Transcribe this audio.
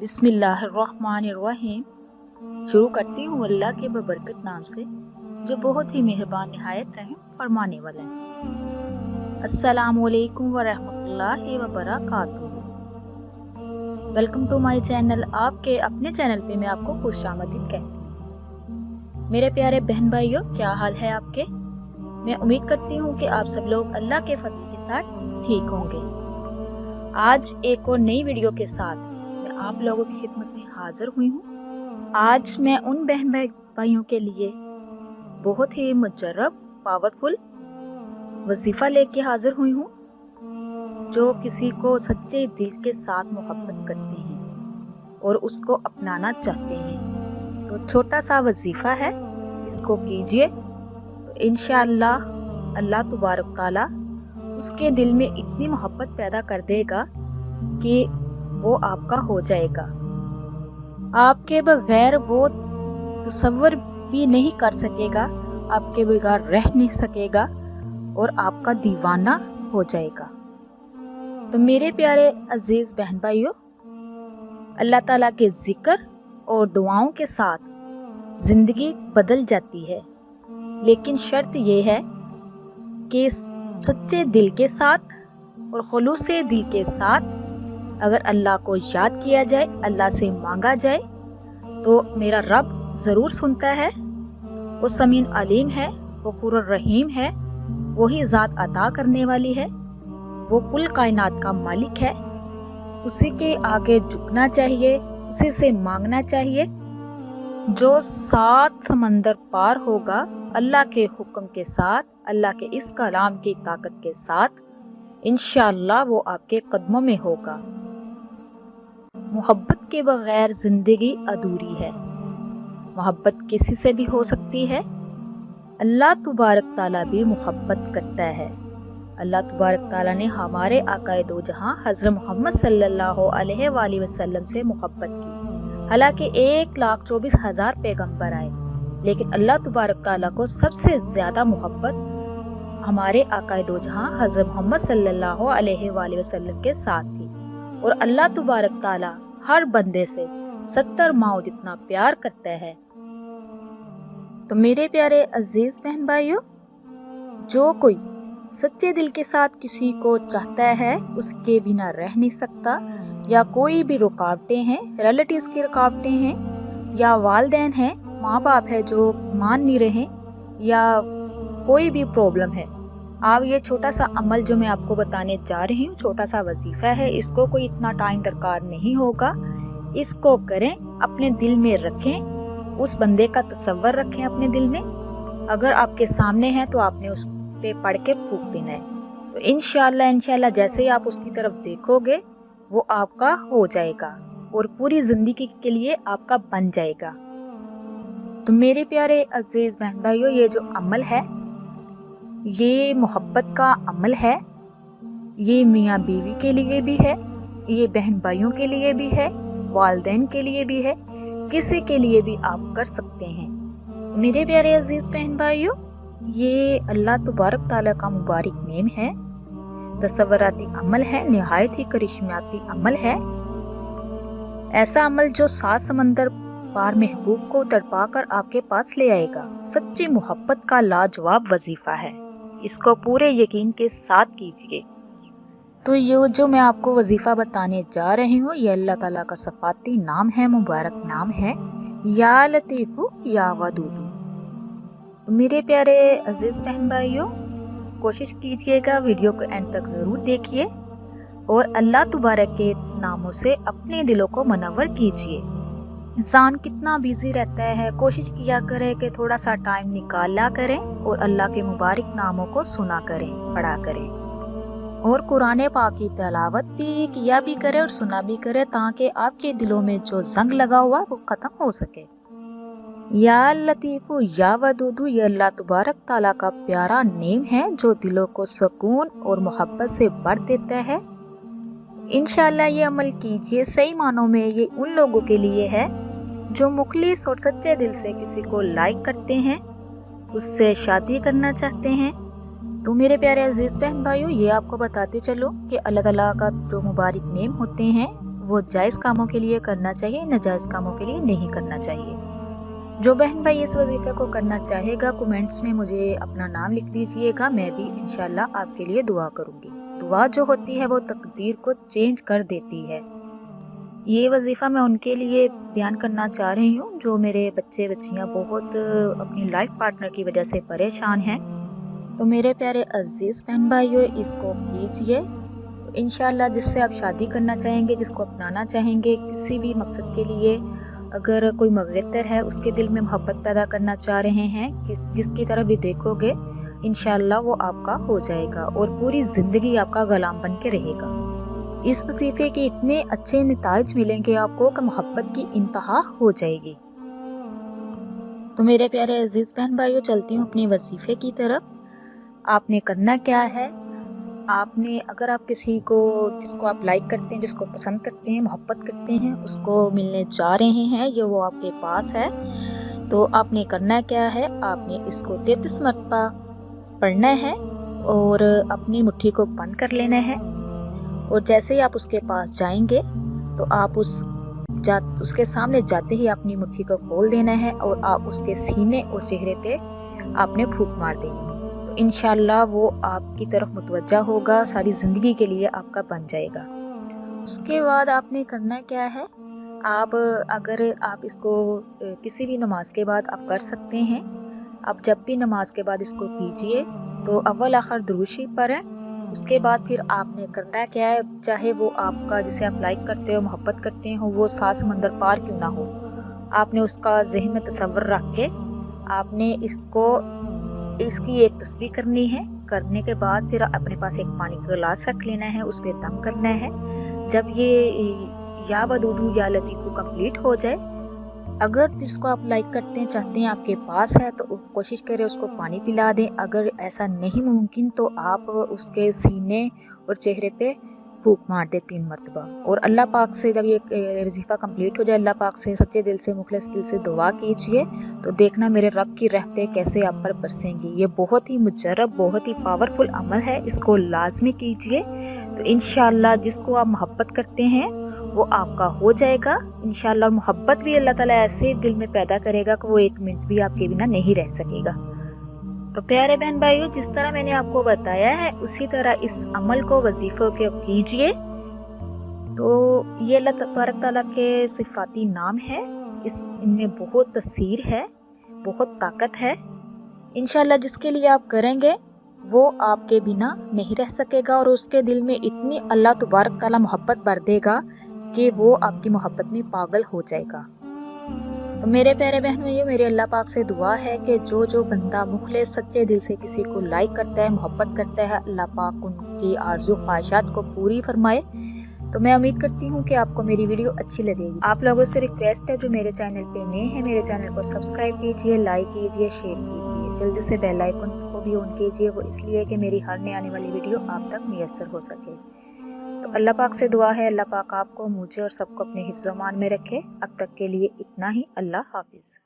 बिस्मिल्लाहिर्रहमानिर्रहीम। शुरू करती हूँ अल्लाह के बबरकत नाम से जो बहुत ही मेहरबान निहायत रहम फरमाने वाला है। अस्सलामुअलैकुम वरहमतुल्लाहि वबरकातुहू। Welcome to my channel. आपके अपने चैनल पे मैं आपको खुशामदीद कहती हूँ। मेरे प्यारे बहन भाइयों, क्या हाल है आपके? मैं उम्मीद करती हूँ कि आप सब लोग अल्लाह के फजल के साथ ठीक होंगे। आज एक और नई वीडियो के साथ मैं आप लोगों की खिदमत में हाजिर हुई हूँ। आज मैं उन बहन भाइयों के लिए बहुत ही मुजर्रब पावरफुल वजीफ़ा लेके हाजिर हुई हूँ जो किसी को सच्चे दिल के साथ मोहब्बत करते हैं और उसको अपनाना चाहते हैं। तो छोटा सा वजीफ़ा है, इसको कीजिए तो इंशाअल्लाह अल्लाह तबारक ताला उसके दिल में इतनी मोहब्बत पैदा कर देगा कि वो आपका हो जाएगा। आपके बगैर वो तसव्वुर भी नहीं कर सकेगा, आपके बगैर रह नहीं सकेगा और आपका दीवाना हो जाएगा। तो मेरे प्यारे अजीज बहन भाइयों, अल्लाह ताला के जिक्र और दुआओं के साथ ज़िंदगी बदल जाती है, लेकिन शर्त ये है कि सच्चे दिल के साथ और खुलूसे दिल के साथ अगर अल्लाह को याद किया जाए, अल्लाह से मांगा जाए तो मेरा रब ज़रूर सुनता है। वो समीन अलीम है, वो गफूर रहीम है, वही ज़ात अता करने वाली है, वो कुल कायनात का मालिक है। उसी के आगे झुकना चाहिए, उसी से मांगना चाहिए। जो 7 समंदर पार होगा अल्लाह के हुक्म के साथ, अल्लाह के इस कलाम की ताकत के साथ, इंशाअल्लाह वो आपके कदमों में होगा। मोहब्बत के बगैर ज़िंदगी अधूरी है। मोहब्बत किसी से भी हो सकती है। अल्लाह तबारक ताला भी मोहब्बत करता है। अल्लाह तबारक ताला ने हमारे आकाए दो जहां हज़रत मोहम्मद सल्लल्लाहु अलैहि वसल्लम से मोहब्बत की। हालांकि 1,24,000 पैगंबर आए, लेकिन अल्लाह तबारक ताला को सबसे ज़्यादा मोहब्बत हमारे आकाए दो जहां हज़रत मोहम्मद सल्लल्लाहु अलैहि वसल्लम के साथ थी। और अल्लाह तबारक ताला हर बंदे से 70 माओ जितना प्यार करता है। तो मेरे प्यारे अजीज बहन भाइयों, जो कोई सच्चे दिल के साथ किसी को चाहता है उसके बिना रह नहीं सकता, या कोई भी रुकावटें हैं, रिलेटिव्स की रुकावटें हैं, या वालिदैन हैं, माँ बाप है जो मान नहीं रहे, या कोई भी प्रॉब्लम है, आप ये छोटा सा अमल जो मैं आपको बताने जा रही हूँ, छोटा सा वजीफा है, इसको कोई इतना टाइम दरकार नहीं होगा। इसको करें, अपने दिल में रखें, उस बंदे का तसव्वुर रखें अपने दिल में। अगर आपके सामने है तो आपने उस पे पढ़ के फूंक देना है। तो इंशाअल्लाह जैसे ही आप उसकी तरफ देखोगे वो आपका हो जाएगा और पूरी ज़िंदगी के लिए आपका बन जाएगा। तो मेरे प्यारे अजीज बहन भाइयों, ये जो अमल है ये मोहब्बत का अमल है। ये मियाँ बीवी के लिए भी है, ये बहन भाइयों के लिए भी है, वालिदैन के लिए भी है, किसी के लिए भी आप कर सकते हैं। मेरे प्यारे अजीज बहन भाइयों, ये अल्लाह तबारक ताला का मुबारक नेम है, तसव्वुराती अमल है, निहायत ही करिश्माती अमल है। ऐसा अमल जो 7 समंदर पार महबूब को तड़पा कर आपके पास ले आएगा। सच्ची मोहब्बत का लाजवाब वजीफा है, इसको पूरे यकीन के साथ कीजिए। तो ये जो मैं आपको वजीफा बताने जा रही हूँ, ये अल्लाह ताला का सफाती नाम है, मुबारक नाम है, या लतीफ़ु या वदूदु। मेरे प्यारे अजीज बहन भाइयों, कोशिश कीजिएगा वीडियो को एंड तक ज़रूर देखिए और अल्लाह तबारक के नामों से अपने दिलों को मुनव्वर कीजिए। इंसान कितना बिजी रहता है, कोशिश किया करे कि थोड़ा सा टाइम निकाला करें और अल्लाह के मुबारक नामों को सुना करें, पढ़ा करें, और कुरान पाक की तिलावत भी किया भी करें और सुना भी करें, ताकि आपके दिलों में जो जंग लगा हुआ वो ख़त्म हो सके। या लतीफ़ु या वदूदु, ये अल्लाह तबारक ताला का प्यारा नेम है जो दिलों को सुकून और मोहब्बत से भर देता है। इंशाअल्लाह ये अमल कीजिए। सही मानों में ये उन लोगों के लिए है जो मुखलिस और सच्चे दिल से किसी को लाइक करते हैं, उससे शादी करना चाहते हैं। तो मेरे प्यारे अजीज बहन भाइयों, ये आपको बताते चलो कि अल्लाह ताला का जो मुबारक नेम होते हैं وہ جائز کاموں کے لیے کرنا چاہیے، ناجائز کاموں کے لیے نہیں کرنا چاہیے۔ جو بہن بھائی اس وظیفے کو کرنا چاہے گا کمنٹس میں مجھے اپنا نام لکھ دیجئے گا، میں بھی انشاءاللہ آپ کے لیے دعا کروں گی۔ دعا جو ہوتی ہے وہ تقدیر کو چینج کر دیتی ہے۔ یہ وظیفہ میں ان کے لیے بیان کرنا چاہ رہی ہوں جو میرے بچے بچیاں بہت اپنی لائف پارٹنر کی وجہ سے پریشان ہیں۔ تو میرے پیارے عزیز بہن بھائیوں، اس کو کیجئے تو انشاءاللہ جس سے آپ شادی کرنا چاہیں گے، جس کو اپنانا چاہیں گے کسی بھی مقصد کے لیے، اگر کوئی مغیتر ہے اس کے دل میں محبت پیدا کرنا چاہ رہے ہیں، جس کی طرف بھی دیکھو گے انشاءاللہ وہ آپ کا ہو جائے گا اور پوری زندگی آپ کا غلام بن کے رہے گا۔ اس وظیفے کے اتنے اچھے نتائج ملیں گے آپ کو کہ محبت کی انتہا ہو جائے گی۔ تو میرے پیارے عزیز بہن بھائیوں، چلتی ہوں اپنے وظیفے کی طرف۔ آپ نے کرنا کیا ہے، اگر آپ کسی کو جس کو آپ لائک کرتے ہیں، جس کو پسند کرتے ہیں، محبت کرتے ہیں، اس کو ملنے جا رہے ہیں، یہ وہ آپ کے پاس ہے، تو آپ نے کرنا کیا ہے، آپ نے اس کو 33 مرتبہ پڑھنا ہے اور اپنی مٹھی کو بند کر لینا ہے، اور جیسے ہی آپ اس کے پاس جائیں گے تو آپ اس کے سامنے جاتے ہی اپنی مٹھی کو کھول دینا ہے اور آپ اس کے سینے اور چہرے پہ آپ نے پھونک مار دینی ہے۔ تو انشاءاللہ وہ آپ کی طرف متوجہ ہوگا، ساری زندگی کے لیے آپ کا بن جائے گا۔ اس کے بعد آپ نے کرنا کیا ہے، اگر آپ اس کو کسی بھی نماز کے بعد آپ کر سکتے ہیں، آپ جب بھی نماز کے بعد اس کو کیجئے تو اول آخر درود شریف پڑھیں۔ اس کے بعد پھر آپ نے کرنا کیا ہے، چاہے وہ آپ کا جسے آپ لائک کرتے ہو، محبت کرتے ہو، وہ 7 سمندر پار کیوں نہ ہو، آپ نے اس کا ذہن میں تصور رکھ کے آپ نے اس کی ایک تسبیح کرنی ہے۔ کرنے کے بعد پھر اپنے پاس ایک پانی کا گلاس رکھ لینا ہے، اس پہ دم کرنا ہے۔ جب یہ یا ودودو یا لطیفو کمپلیٹ ہو جائے، اگر جس کو آپ لائک کرتے ہیں چاہتے ہیں آپ کے پاس ہے تو کوشش کریں اس کو پانی پلا دیں، اگر ایسا نہیں ممکن تو آپ اس کے سینے اور چہرے پہ پھونک مار دیں 3 مرتبہ، اور اللہ پاک سے جب یہ وظیفہ کمپلیٹ ہو جائے اللہ پاک سے سچے دل سے مخلص دل سے دعا کیجئے تو دیکھنا میرے رب کی رحمتیں کیسے آپ پر برسیں گی۔ یہ بہت ہی مجرب، بہت ہی پاورفل عمل ہے، اس کو لازمی کیجئے تو انشاءاللہ جس کو آپ محبت کرتے ہیں وہ آپ کا ہو جائے گا انشاءاللہ، اور محبت بھی اللہ تعالیٰ ایسے دل میں پیدا کرے گا کہ وہ 1 منٹ بھی آپ کے بنا نہیں رہ سکے گا۔ تو پیارے بہن بھائیوں، جس طرح میں نے آپ کو بتایا ہے اسی طرح اس عمل کو وظیفوں کے کیجئے تو یہ اللہ تبارک تعالیٰ کے صفاتی نام ہے، ان میں بہت تاثیر ہے، بہت طاقت ہے۔ انشاءاللہ جس کے لیے آپ کریں گے وہ آپ کے بنا نہیں رہ سکے گا، اور اس کے دل میں اتنی اللہ تبارک تعالیٰ محبت بھر دے گا کہ وہ آپ کی محبت میں پاگل ہو جائے گا۔ تو میرے پیارے بہنوں، میرے اللہ پاک سے دعا ہے کہ جو بندہ مخلص سچے دل سے کسی کو لائک کرتا ہے، محبت کرتا ہے، اللہ پاک ان کی آرزو خواہشات کو پوری فرمائے۔ تو میں امید کرتی ہوں کہ آپ کو میری ویڈیو اچھی لگے گی۔ آپ لوگوں سے ریکویسٹ ہے جو میرے چینل پہ نئے ہیں، میرے چینل کو سبسکرائب کیجئے، لائک کیجئے، شیئر کیجئے، جلدی سے بیل آئیکن کو بھی آن کیجئے، وہ اس لیے کہ میری ہر نئی آنے والی ویڈیو آپ تک میسر ہو سکے۔ تو اللہ پاک سے دعا ہے اللہ پاک آپ کو، مجھے اور سب کو اپنے حفظ و امان میں رکھے۔ اب تک کے لیے اتنا ہی، اللہ حافظ۔